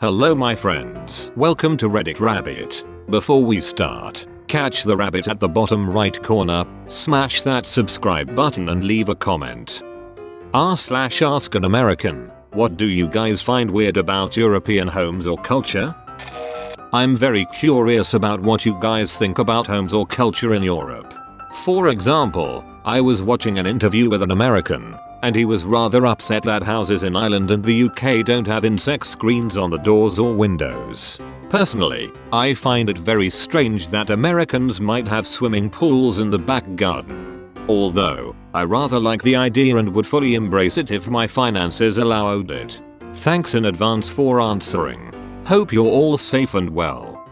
Hello my friends, welcome to Reddit Rabbit. Before we start, catch the rabbit at the bottom right corner, smash that subscribe button and leave a comment. r/AskAnAmerican, what do you guys find weird about European homes or culture? I'm very curious about what you guys think about homes or culture in Europe. For example, I was watching an interview with an American, and he was rather upset that houses in Ireland and the UK don't have insect screens on the doors or windows. Personally, I find it very strange that Americans might have swimming pools in the back garden. Although, I rather like the idea and would fully embrace it if my finances allowed it. Thanks in advance for answering. Hope you're all safe and well.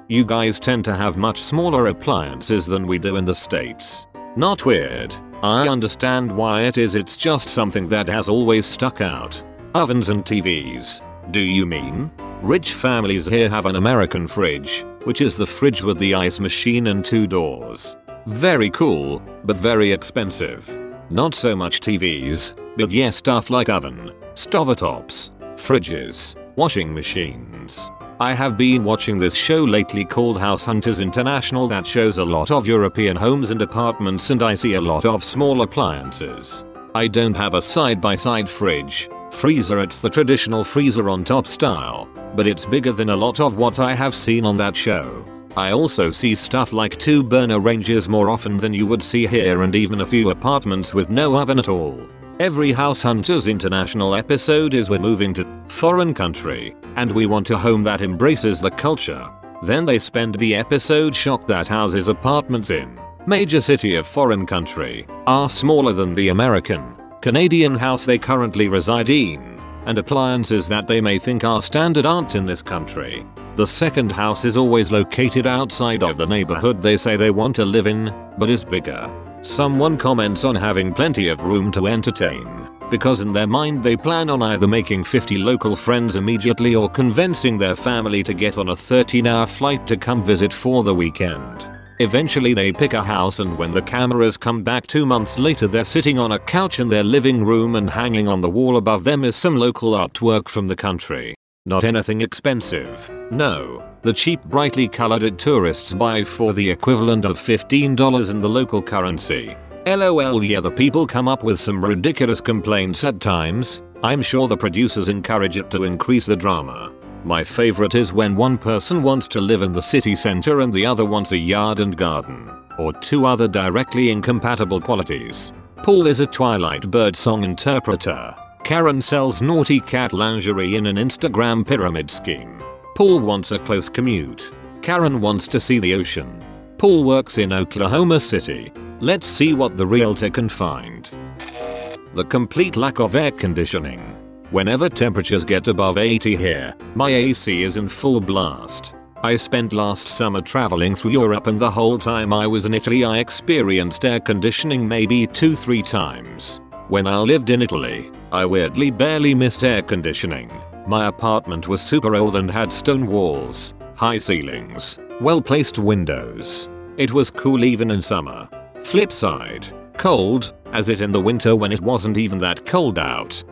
You guys tend to have much smaller appliances than we do in the States. Not weird. I understand why it is, it's just something that has always stuck out. Ovens and TVs. Do you mean? Rich families here have an American fridge, which is the fridge with the ice machine and 2 doors. Very cool, but very expensive. Not so much TVs, but yes, stuff like oven, stovetops, fridges, washing machines. I have been watching this show lately called House Hunters International that shows a lot of European homes and apartments, and I see a lot of small appliances. I don't have a side-by-side fridge, freezer, it's the traditional freezer on top style, but it's bigger than a lot of what I have seen on that show. I also see stuff like 2 burner ranges more often than you would see here, and even a few apartments with no oven at all. Every House Hunters International episode is we're moving to foreign country, and we want a home that embraces the culture. Then they spend the episode shocked that houses, apartments in major city of foreign country are smaller than the American, Canadian house they currently reside in, and appliances that they may think are standard aren't in this country. The second house is always located outside of the neighborhood they say they want to live in, but is bigger. Someone comments on having plenty of room to entertain, because in their mind they plan on either making 50 local friends immediately or convincing their family to get on a 13-hour flight to come visit for the weekend. Eventually they pick a house, and when the cameras come back 2 months later, they're sitting on a couch in their living room, and hanging on the wall above them is some local artwork from the country. Not anything expensive. No, the cheap brightly colored tourists buy for the equivalent of $15 in the local currency. LOL, yeah, the people come up with some ridiculous complaints at times. I'm sure the producers encourage it to increase the drama. My favorite is when one person wants to live in the city center and the other wants a yard and garden, or 2 other directly incompatible qualities. Paul is a Twilight Bird song interpreter. Karen sells naughty cat lingerie in an Instagram pyramid scheme. Paul wants a close commute. Karen wants to see the ocean. Paul works in Oklahoma City. Let's see what the realtor can find. The complete lack of air conditioning. Whenever temperatures get above 80 here, my AC is in full blast. I spent last summer traveling through Europe, and the whole time I was in Italy I experienced air conditioning maybe 2-3 times. When I lived in Italy, I weirdly barely missed air conditioning. My apartment was super old and had stone walls, high ceilings, well-placed windows. It was cool even in summer. Flip side, cold, as it in the winter when it wasn't even that cold out.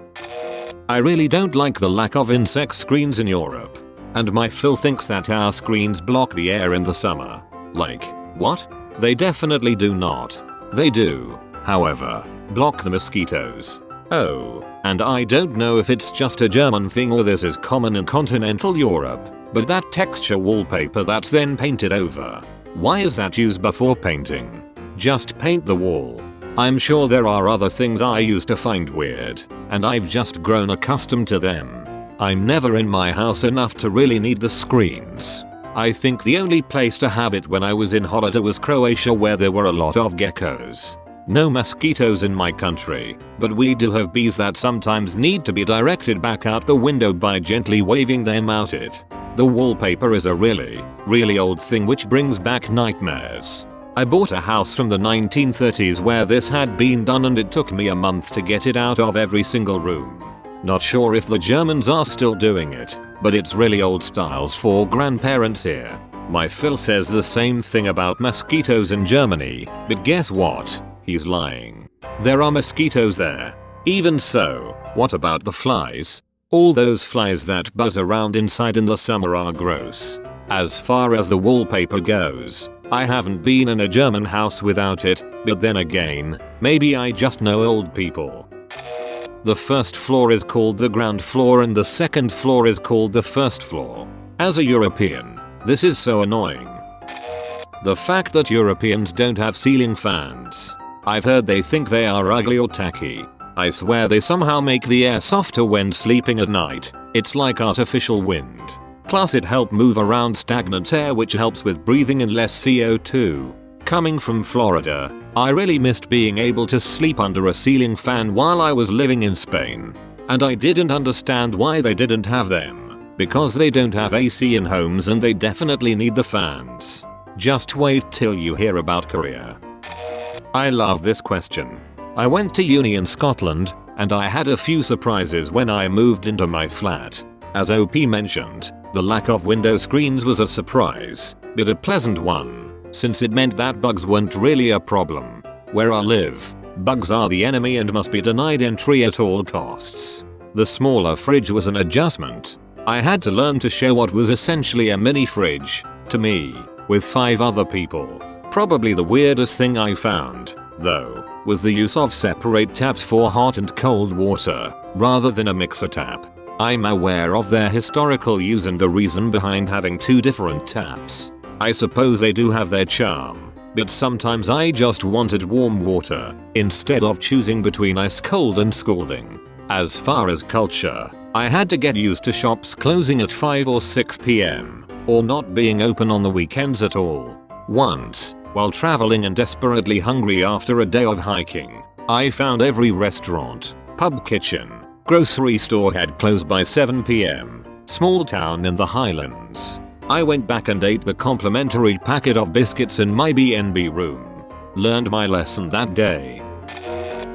I really don't like the lack of insect screens in Europe. And my Phil thinks that our screens block the air in the summer. Like, what? They definitely do not. They do, however, block the mosquitoes. Oh, and I don't know if it's just a German thing or this is common in continental Europe, but that texture wallpaper that's then painted over. Why is that used before painting? Just paint the wall. I'm sure there are other things I used to find weird, and I've just grown accustomed to them. I'm never in my house enough to really need the screens. I think the only place to have it when I was in holiday was Croatia, where there were a lot of geckos. No mosquitoes in my country, but we do have bees that sometimes need to be directed back out the window by gently waving them out it. The wallpaper is a really old thing which brings back nightmares. I bought a house from the 1930s where this had been done, and it took me a month to get it out of every single room. Not sure if the Germans are still doing it, but it's really old styles for grandparents here. My Phil says the same thing about mosquitoes in Germany, but guess what? He's lying. There are mosquitoes there. Even so, what about the flies? All those flies that buzz around inside in the summer are gross. As far as the wallpaper goes, I haven't been in a German house without it, but then again, maybe I just know old people. The first floor is called the ground floor and the second floor is called the first floor. As a European, this is so annoying. The fact that Europeans don't have ceiling fans. I've heard they think they are ugly or tacky. I swear they somehow make the air softer when sleeping at night. It's like artificial wind. Plus it helps move around stagnant air, which helps with breathing and less CO2. Coming from Florida, I really missed being able to sleep under a ceiling fan while I was living in Spain. And I didn't understand why they didn't have them. Because they don't have AC in homes and they definitely need the fans. Just wait till you hear about Korea. I love this question. I went to uni in Scotland, and I had a few surprises when I moved into my flat. As OP mentioned, the lack of window screens was a surprise, but a pleasant one, since it meant that bugs weren't really a problem. Where I live, bugs are the enemy and must be denied entry at all costs. The smaller fridge was an adjustment. I had to learn to share what was essentially a mini fridge to me, with 5 other people. Probably the weirdest thing I found, though, was the use of separate taps for hot and cold water, rather than a mixer tap. I'm aware of their historical use and the reason behind having 2 different taps. I suppose they do have their charm, but sometimes I just wanted warm water, instead of choosing between ice cold and scalding. As far as culture, I had to get used to shops closing at 5 or 6 PM, or not being open on the weekends at all. Once, while traveling and desperately hungry after a day of hiking, I found every restaurant, pub, kitchen, grocery store had closed by 7 PM. Small town in the Highlands. I went back and ate the complimentary packet of biscuits in my B&B room. Learned my lesson that day.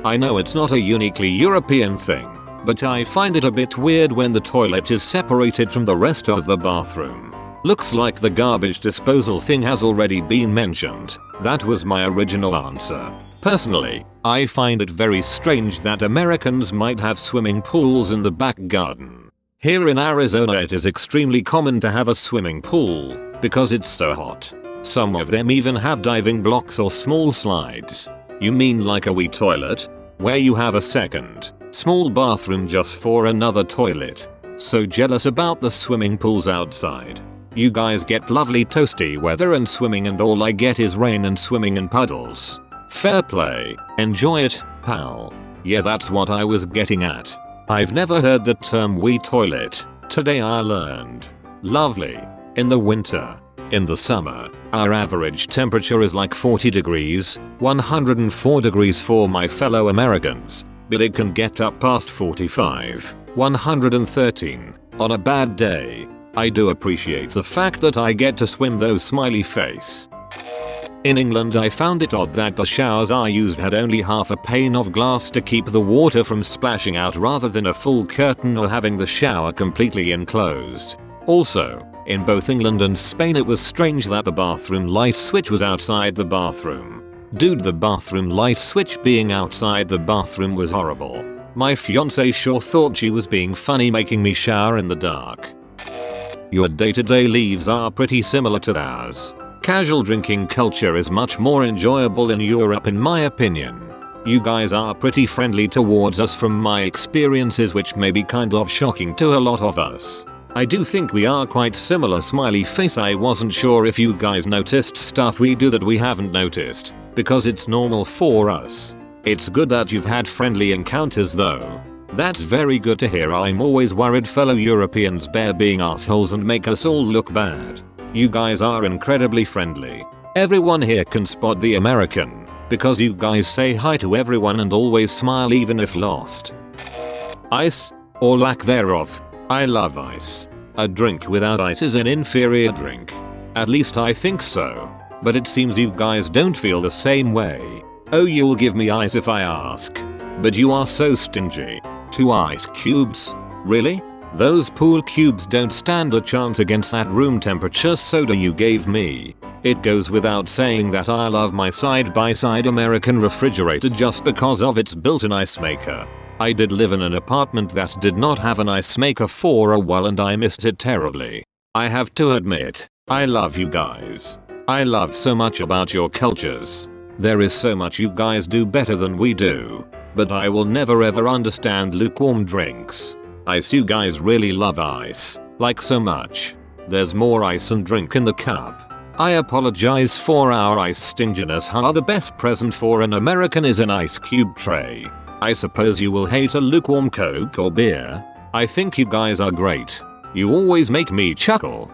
I know it's not a uniquely European thing, but I find it a bit weird when the toilet is separated from the rest of the bathroom. Looks like the garbage disposal thing has already been mentioned. That was my original answer. Personally, I find it very strange that Americans might have swimming pools in the back garden. Here in Arizona it is extremely common to have a swimming pool, because it's so hot. Some of them even have diving blocks or small slides. You mean like a wee toilet? Where you have a second, small bathroom just for another toilet. So jealous about the swimming pools outside. You guys get lovely toasty weather and swimming, and all I get is rain and swimming in puddles. Fair play, enjoy it, pal. Yeah, that's what I was getting at. I've never heard the term wee toilet. Today I learned. Lovely. In the winter. In the summer, our average temperature is like 40 degrees, 104 degrees for my fellow Americans, but it can get up past 45, 113 on a bad day. I do appreciate the fact that I get to swim though, smiley face. In England I found it odd that the showers I used had only half a pane of glass to keep the water from splashing out rather than a full curtain or having the shower completely enclosed. Also, in both England and Spain it was strange that the bathroom light switch was outside the bathroom. Dude, the bathroom light switch being outside the bathroom was horrible. My fiance sure thought she was being funny making me shower in the dark. Your day-to-day lives are pretty similar to ours. Casual drinking culture is much more enjoyable in Europe in my opinion. You guys are pretty friendly towards us from my experiences, which may be kind of shocking to a lot of us. I do think we are quite similar, smiley face. I wasn't sure if you guys noticed stuff we do that we haven't noticed, because it's normal for us. It's good that you've had friendly encounters though. That's very good to hear. I'm always worried fellow Europeans bear being assholes and make us all look bad. You guys are incredibly friendly. Everyone here can spot the American, because you guys say hi to everyone and always smile even if lost. Ice, or lack thereof. I love ice. A drink without ice is an inferior drink. At least I think so. But it seems you guys don't feel the same way. Oh, you'll give me ice if I ask. But you are so stingy. 2 ice cubes? Really? Those pool cubes don't stand a chance against that room temperature soda you gave me. It goes without saying that I love my side-by-side American refrigerator just because of its built-in ice maker. I did live in an apartment that did not have an ice maker for a while and I missed it terribly. I have to admit, I love you guys. I love so much about your cultures. There is so much you guys do better than we do. But I will never ever understand lukewarm drinks. Ice, you guys really love ice, like so much. There's more ice and drink in the cup. I apologize for our ice stinginess. How the best present for an American is an ice cube tray. I suppose you will hate a lukewarm Coke or beer. I think you guys are great. You always make me chuckle.